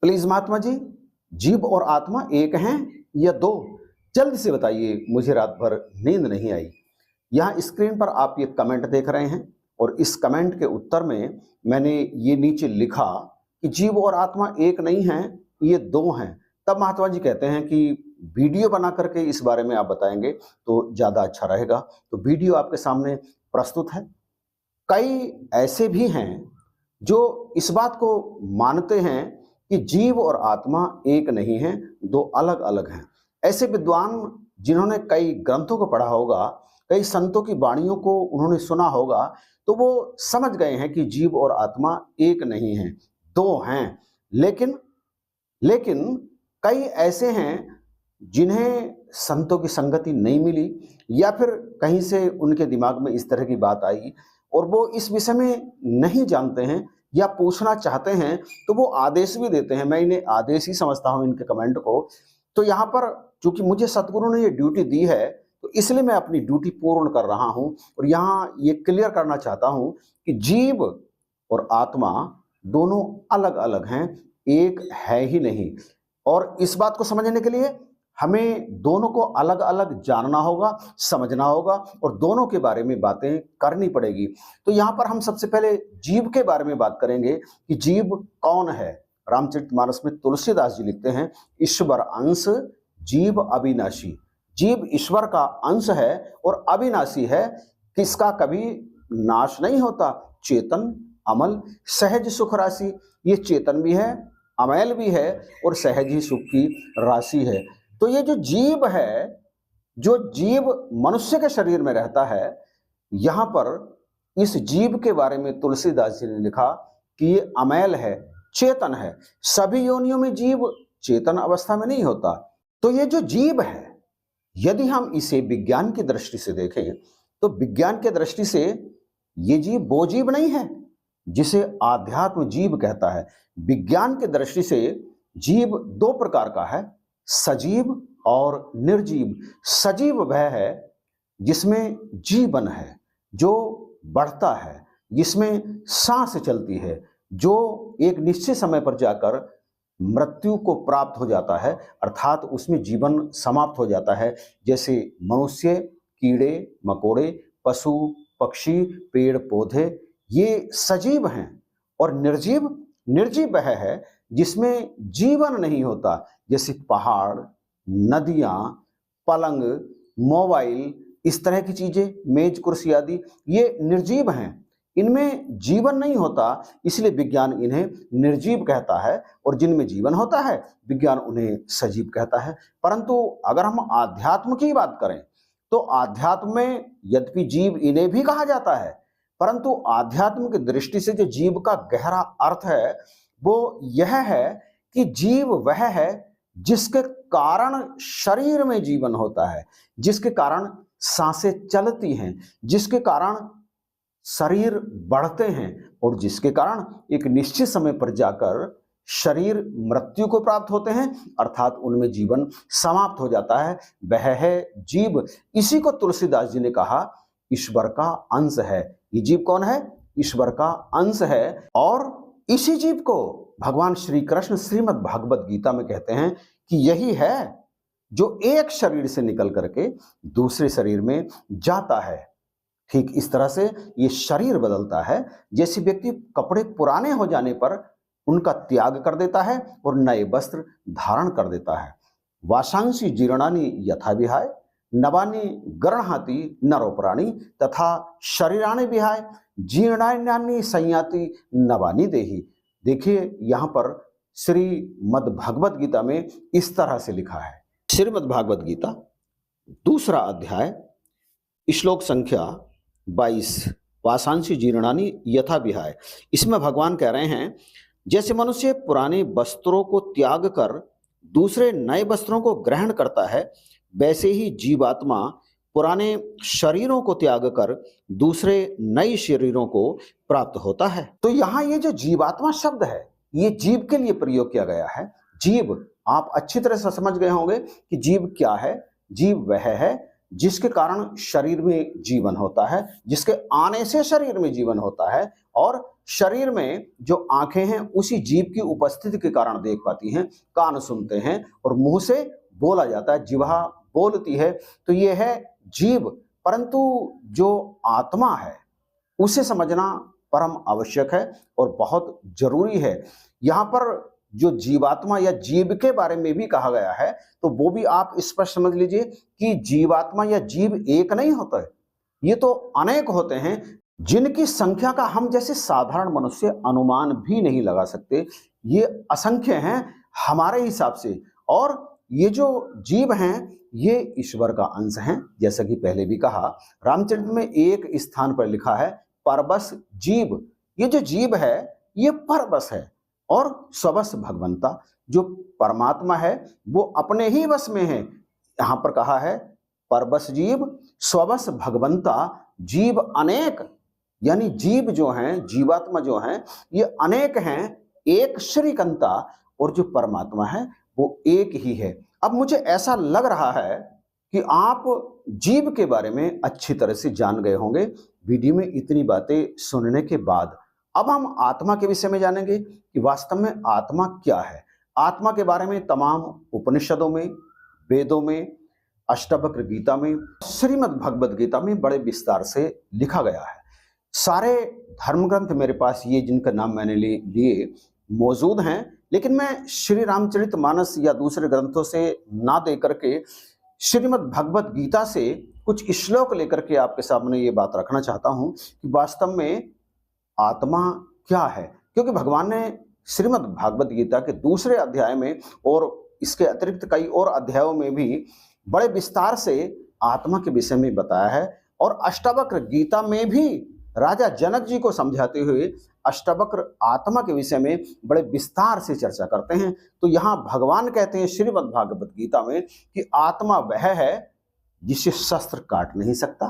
Please Mahatma ji, जीव और आत्मा एक हैं या दो? जल्दी से बताइए, मुझे रात भर नींद नहीं आई। यहाँ स्क्रीन पर आप ये कमेंट देख रहे हैं और इस कमेंट के उत्तर में मैंने ये नीचे लिखा कि जीव और आत्मा एक नहीं है, ये दो हैं। तब महात्मा जी कहते हैं कि वीडियो बना करके इस बारे में आप बताएंगे तो ज़्यादा अच्छा रहेगा। तो वीडियो आपके सामने प्रस्तुत है। कई ऐसे भी हैं जो इस बात को मानते हैं कि जीव और आत्मा एक नहीं है, दो अलग अलग हैं। ऐसे विद्वान जिन्होंने कई ग्रंथों को पढ़ा होगा, कई संतों की वाणियों को उन्होंने सुना होगा, तो वो समझ गए हैं कि जीव और आत्मा एक नहीं है, दो हैं। लेकिन कई ऐसे हैं जिन्हें संतों की संगति नहीं मिली या फिर कहीं से उनके दिमाग में इस तरह की बात आई और वो इस विषय में नहीं जानते हैं या पूछना चाहते हैं, तो वो आदेश भी देते हैं। मैं इन्हें आदेश ही समझता हूं, इनके कमेंट को। तो यहाँ पर चूंकि मुझे सतगुरु ने ये ड्यूटी दी है, तो इसलिए मैं अपनी ड्यूटी पूर्ण कर रहा हूं और यहाँ ये क्लियर करना चाहता हूं कि जीव और आत्मा दोनों अलग अलग हैं, एक है ही नहीं। और इस बात को समझने के लिए हमें दोनों को अलग अलग जानना होगा, समझना होगा और दोनों के बारे में बातें करनी पड़ेगी। तो यहाँ पर हम सबसे पहले जीव के बारे में बात करेंगे कि जीव कौन है। रामचरितमानस में तुलसीदास जी लिखते हैं, ईश्वर अंश जीव अविनाशी। जीव ईश्वर का अंश है और अविनाशी है, किसका कभी नाश नहीं होता। चेतन अमल सहज सुख राशि, ये चेतन भी है, अमल भी है और सहज ही सुख की राशि है। तो ये जो जीव है, जो जीव मनुष्य के शरीर में रहता है, यहां पर इस जीव के बारे में तुलसीदास जी ने लिखा कि ये अमल है, चेतन है। सभी योनियों में जीव चेतन अवस्था में नहीं होता। तो ये जो जीव है, यदि हम इसे विज्ञान की दृष्टि से देखें तो विज्ञान की दृष्टि से ये जीव वो जीव नहीं है जिसे आध्यात्म जीव कहता है। विज्ञान की दृष्टि से जीव दो प्रकार का है, सजीव और निर्जीव। सजीव वह है जिसमें जीवन है, जो बढ़ता है, जिसमें सांस चलती है, जो एक निश्चित समय पर जाकर मृत्यु को प्राप्त हो जाता है, अर्थात उसमें जीवन समाप्त हो जाता है। जैसे मनुष्य, कीड़े मकोड़े, पशु पक्षी, पेड़ पौधे, ये सजीव हैं। और निर्जीव वह है जिसमें जीवन नहीं होता, जैसे पहाड़, नदियां, पलंग, मोबाइल, इस तरह की चीजें, मेज कुर्सी आदि, ये निर्जीव हैं, इनमें जीवन नहीं होता, इसलिए विज्ञान इन्हें निर्जीव कहता है। और जिनमें जीवन होता है, विज्ञान उन्हें सजीव कहता है। परंतु अगर हम आध्यात्म की बात करें तो आध्यात्म में यद्यपि जीव इन्हें भी कहा जाता है, परंतु आध्यात्म की दृष्टि से जो जीव का गहरा अर्थ है वो यह है कि जीव वह है जिसके कारण शरीर में जीवन होता है, जिसके कारण सांसें चलती हैं, जिसके कारण शरीर बढ़ते हैं और जिसके कारण एक निश्चित समय पर जाकर शरीर मृत्यु को प्राप्त होते हैं, अर्थात उनमें जीवन समाप्त हो जाता है। वह है जीव। इसी को तुलसीदास जी ने कहा ईश्वर का अंश है। ये जीव कौन है? ईश्वर का अंश है। और इसी जीव को भगवान श्री कृष्ण श्रीमद् भागवत गीता में कहते हैं कि यही है जो एक शरीर से निकल करके दूसरे शरीर में जाता है। ठीक इस तरह से ये शरीर बदलता है, जैसे व्यक्ति कपड़े पुराने हो जाने पर उनका त्याग कर देता है और नए वस्त्र धारण कर देता है। वासांसी जीर्णानि यथा विहाय, नवानि गृह्णाति नरोपराणि, तथा शरीराणि विहाय जीर्णान्यानि संयाति नवानि देहि। देखिए यहाँ पर श्रीमद् भागवत गीता में इस तरह से लिखा है। श्रीमद् भागवत गीता दूसरा अध्याय श्लोक संख्या 22, वासांसी जीर्णानि यथा विहाय। इसमें भगवान कह रहे हैं जैसे मनुष्य पुराने वस्त्रों को त्याग कर दूसरे नए वस्त्रों को ग्रहण करता है, वैसे ही जीवात्मा पुराने शरीरों को त्याग कर दूसरे नए शरीरों को प्राप्त होता है। तो यहाँ ये जो जीवात्मा शब्द है, ये जीव के लिए प्रयोग किया गया है। जीव आप अच्छी तरह से समझ गए होंगे कि जीव क्या है। जीव वह है जिसके कारण शरीर में जीवन होता है, जिसके आने से शरीर में जीवन होता है और शरीर में जो आंखें हैं उसी जीभ की उपस्थिति के कारण देख पाती हैं, कान सुनते हैं और मुंह से बोला जाता है, जिह्वा बोलती है। तो ये है जीभ। परंतु जो आत्मा है उसे समझना परम आवश्यक है और बहुत जरूरी है। यहाँ पर जो जीवात्मा या जीव के बारे में भी कहा गया है, तो वो भी आप स्पष्ट समझ लीजिए कि जीवात्मा या जीव एक नहीं होता है, ये तो अनेक होते हैं, जिनकी संख्या का हम जैसे साधारण मनुष्य अनुमान भी नहीं लगा सकते। ये असंख्य हैं हमारे हिसाब से। और ये जो जीव हैं ये ईश्वर का अंश हैं। जैसा कि पहले भी कहा, रामचरित में एक स्थान पर लिखा है परबस जीव। ये जो जीव है ये परबस है और स्वबस भगवंता। जो परमात्मा है वो अपने ही वश में है। यहां पर कहा है परबस जीव स्वबस भगवंता। जीव अनेक, यानी जीव जो हैं, जीवात्मा जो हैं ये अनेक हैं, एक श्रीकंता। और जो परमात्मा है वो एक ही है। अब मुझे ऐसा लग रहा है कि आप जीव के बारे में अच्छी तरह से जान गए होंगे वीडियो में इतनी बातें सुनने के बाद। अब हम आत्मा के विषय में जानेंगे कि वास्तव में आत्मा क्या है। आत्मा के बारे में तमाम उपनिषदों में, वेदों में, अष्टावक्र गीता में, श्रीमद् भगवद गीता में बड़े विस्तार से लिखा गया है। सारे धर्म ग्रंथ मेरे पास ये जिनका नाम मैंने लिए मौजूद हैं, लेकिन मैं श्री रामचरितमानस या दूसरे ग्रंथों से ना दे करके श्रीमद् भगवद गीता से कुछ श्लोक लेकर के आपके सामने ये बात रखना चाहता हूं कि वास्तव में आत्मा क्या है। क्योंकि भगवान ने श्रीमद् भागवत गीता के दूसरे अध्याय में और इसके अतिरिक्त कई और अध्यायों में भी बड़े विस्तार से आत्मा के विषय में बताया है। और अष्टावक्र गीता में भी राजा जनक जी को समझाते हुए अष्टावक्र आत्मा के विषय में बड़े विस्तार से चर्चा करते हैं। तो यहाँ भगवान कहते हैं श्रीमद् भागवत गीता में कि आत्मा वह है जिसे शस्त्र काट नहीं सकता,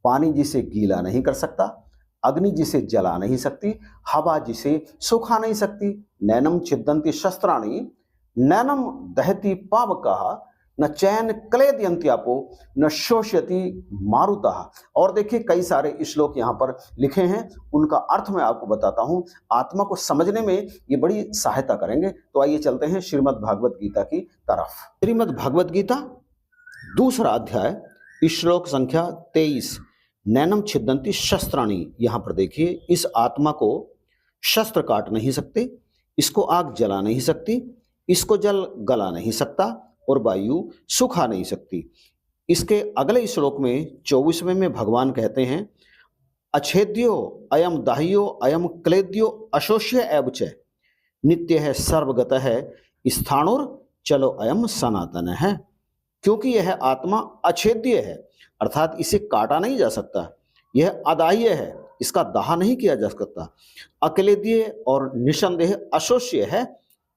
पानी जिसे गीला नहीं कर सकता, अग्नि जिसे जला नहीं सकती, हवा जिसे सुखा नहीं सकती। नैनम छिद्दन्ति शस्त्राणि नैनम दहति पावकः न चैन क्लेदयन्त्यापो न शोष्यति मारुतः। और देखिए कई सारे श्लोक यहाँ पर लिखे हैं, उनका अर्थ मैं आपको बताता हूँ। आत्मा को समझने में ये बड़ी सहायता करेंगे। तो आइए चलते हैं श्रीमद् भागवत गीता की तरफ। श्रीमद् भागवत गीता दूसरा अध्याय श्लोक संख्या 23, नैनम छिद्दन्ति शस्त्राणि। यहाँ पर देखिए, इस आत्मा को शस्त्र काट नहीं सकते, इसको आग जला नहीं सकती, इसको जल गला नहीं सकता और वायु सुखा नहीं सकती। इसके अगले श्लोक में 24वें में भगवान कहते हैं अच्छेद्यो अयम दाह्यो अयम क्लेद्यो अशोष्य एव च नित्य है सर्वगत है स्थाणुर चलो अयम सनातन है। क्योंकि यह आत्मा अछेद्य है, अर्थात इसे काटा नहीं जा सकता। यह अदाह्य है, इसका दाह नहीं किया जा सकता। अक्लेद्य और निसंदेह अशोष्य है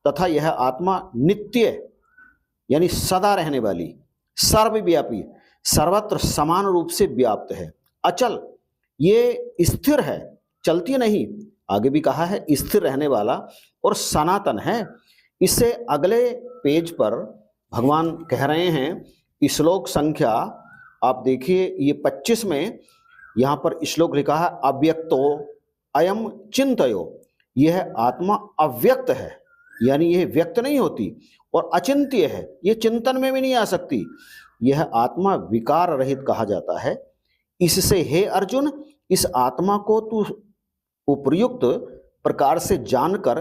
तथा यह आत्मा नित्य यानी सदा रहने वाली, सर्वव्यापी, सर्वत्र समान रूप से व्याप्त है। अचल, ये स्थिर है, चलती नहीं। आगे भी कहा है स्थिर रहने वाला, और सनातन है। इससे अगले पेज पर भगवान कह रहे हैं श्लोक संख्या आप देखिए, ये 25 में यहाँ पर श्लोक लिखा है अव्यक्तो अयम चिंतयो। यह आत्मा अव्यक्त है, यानी यह व्यक्त नहीं होती, और अचिंत्य है, ये चिंतन में भी नहीं आ सकती। यह आत्मा विकार रहित कहा जाता है। इससे हे अर्जुन, इस आत्मा को तू उपयुक्त प्रकार से जानकर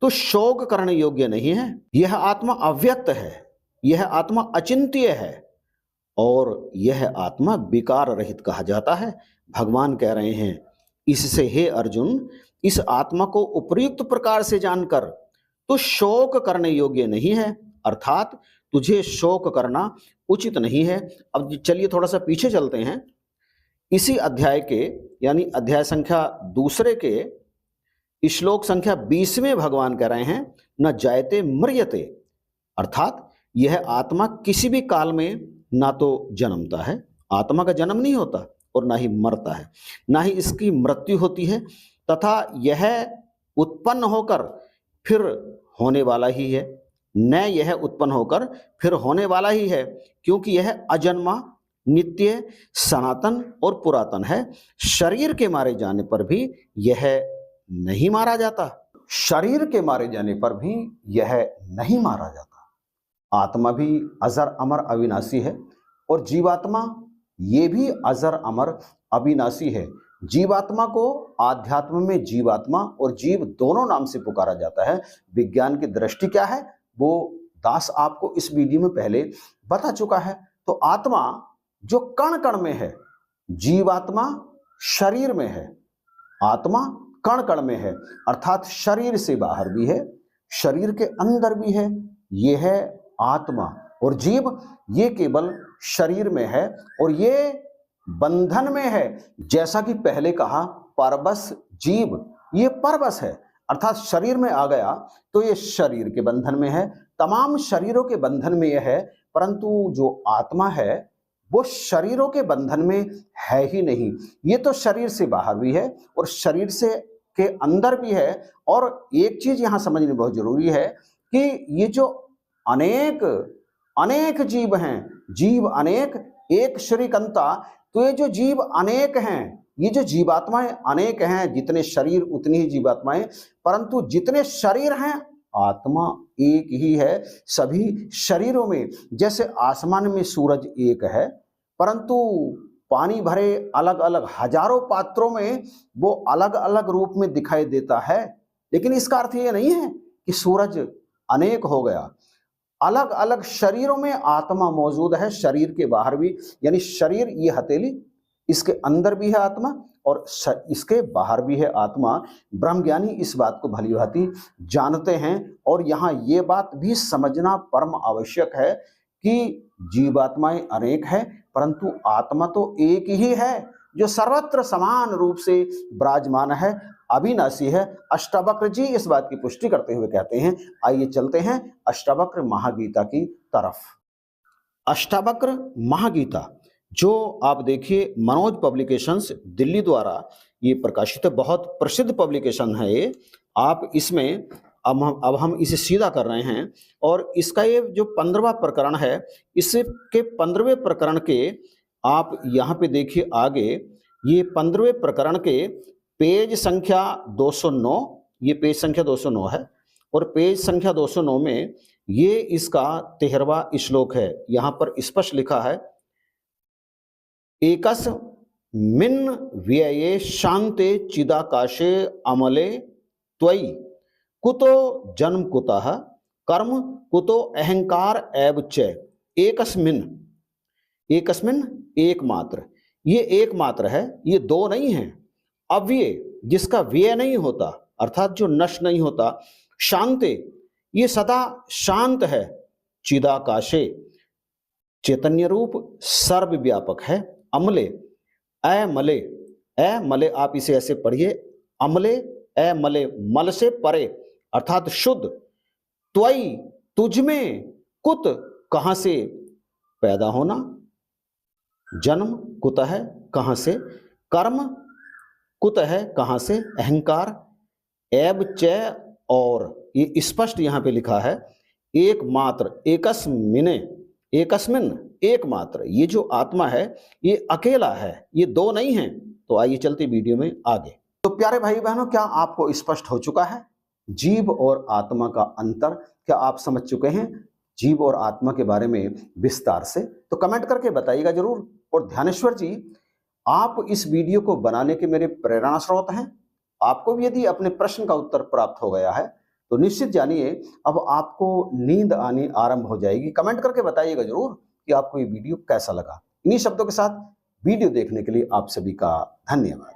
तो शोक करने योग्य नहीं है। यह आत्मा अव्यक्त है, यह आत्मा अचिंत्य है और यह आत्मा विकार रहित कहा जाता है। भगवान कह रहे हैं इससे हे अर्जुन, इस आत्मा को उपयुक्त प्रकार से जानकर तो शोक करने योग्य नहीं है, अर्थात तुझे शोक करना उचित नहीं है। अब चलिए थोड़ा सा पीछे चलते हैं। इसी अध्याय के यानी अध्याय संख्या दूसरे के श्लोक संख्या 20 में भगवान कह रहे हैं न जायते मृयते, अर्थात यह आत्मा किसी भी काल में ना तो जन्मता है, आत्मा का जन्म नहीं होता, और ना ही मरता है, ना ही इसकी मृत्यु होती है, तथा यह उत्पन्न होकर फिर होने वाला ही है। न यह उत्पन्न होकर फिर होने वाला ही है, क्योंकि यह अजन्मा, नित्य, सनातन और पुरातन है। शरीर के मारे जाने पर भी यह नहीं मारा जाता। शरीर के मारे जाने पर भी यह नहीं मारा जाता। आत्मा भी अजर अमर अविनाशी है और जीवात्मा ये भी अजर अमर अविनाशी है। जीवात्मा को आध्यात्म में जीवात्मा और जीव दोनों नाम से पुकारा जाता है। विज्ञान की दृष्टि क्या है वो दास आपको इस वीडियो में पहले बता चुका है। तो आत्मा जो कण कण में है, जीवात्मा शरीर में है, आत्मा कण कण में है, अर्थात शरीर से बाहर भी है, शरीर के अंदर भी है। यह है आत्मा। और जीव ये केवल शरीर में है और ये बंधन में है। जैसा कि पहले कहा, परबस जीव, ये परबस है, अर्थात शरीर में आ गया तो ये शरीर के बंधन में है। तमाम शरीरों के बंधन में यह है, परंतु जो आत्मा है वो शरीरों के बंधन में है ही नहीं। ये तो शरीर से बाहर भी है और शरीर से के अंदर भी है। और एक चीज यहां समझनी बहुत जरूरी है कि ये जो अनेक अनेक जीव हैं, जीव अनेक एक श्रीकंता, तो ये जो जीव अनेक हैं, ये जो जीवात्माएं अनेक हैं, जितने शरीर उतनी ही जीवात्माएं, परंतु जितने शरीर हैं आत्मा एक ही है सभी शरीरों में। जैसे आसमान में सूरज एक है, परंतु पानी भरे अलग अलग हजारों पात्रों में वो अलग अलग रूप में दिखाई देता है, लेकिन इसका अर्थ ये नहीं है कि सूरज अनेक हो गया। अलग अलग शरीरों में आत्मा मौजूद है, शरीर के बाहर भी, यानी शरीर ये हथेली, इसके अंदर भी है आत्मा और इसके बाहर भी है आत्मा। ब्रह्मज्ञानी इस बात को भली भांति जानते हैं। और यहाँ ये बात भी समझना परम आवश्यक है कि जीवात्माएं अनेक है, परंतु आत्मा तो एक ही है जो सर्वत्र समान रूप से विराजमान है, अविनाशी है। अष्टावक्र जी इस बात की पुष्टि करते हुए कहते हैं। आइए चलते हैं अष्टावक्र महागीता की तरफ। अष्टावक्र महागीता जो आप देखिए मनोज पब्लिकेशंस दिल्ली द्वारा ये प्रकाशित बहुत प्रसिद्ध पब्लिकेशन है ये। आप इसमें अब हम इसे सीधा कर रहे हैं और इसका ये जो 15वां प्रकरण है, इसके 15वें प्रकरण के आप यहाँ पे देखिए आगे, ये 15वें प्रकरण के पेज संख्या 209, ये पेज संख्या 209 है और पेज संख्या 209 में ये इसका 13वां श्लोक है। यहाँ पर स्पष्ट लिखा है, एकस मिन व्यये शांते चिदाकाशे अमले त्वयि कुतो जन्म कुतः कर्म कुतो अहंकार एव च एकस्मिन। एकस्मिन एकमात्र, ये एकमात्र है, ये दो नहीं है। अव्यय जिसका व्यय नहीं होता, अर्थात जो नष्ट नहीं होता। शांते ये सदा शांत है। चिदाकाशे चैतन्य रूप सर्वव्यापक है। अमले अमले, अमले आप इसे ऐसे पढ़िए, अमले अमले, मल से परे अर्थात शुद्ध। त्वयि तुझमें, कुत कहां से पैदा होना, जन्म कुत है कहां से, कर्म कुत है कहां से, अहंकार, एव च और, ये स्पष्ट यहां पे लिखा है एकमात्र, एकस्मिने, एकस्मिन एकमात्र। ये जो आत्मा है ये अकेला है, ये दो नहीं है। तो आइए चलते वीडियो में आगे। तो प्यारे भाई बहनों, क्या आपको स्पष्ट हो चुका है जीव और आत्मा का अंतर? क्या आप समझ चुके हैं जीव और आत्मा के बारे में विस्तार से? तो कमेंट करके बताइएगा जरूर। और ध्यानेश्वर जी, आप इस वीडियो को बनाने के मेरे प्रेरणा स्रोत हैं। आपको भी यदि अपने प्रश्न का उत्तर प्राप्त हो गया है तो निश्चित जानिए अब आपको नींद आनी आरंभ हो जाएगी। कमेंट करके बताइएगा जरूर कि आपको ये वीडियो कैसा लगा। इन्हीं शब्दों के साथ वीडियो देखने के लिए आप सभी का धन्यवाद।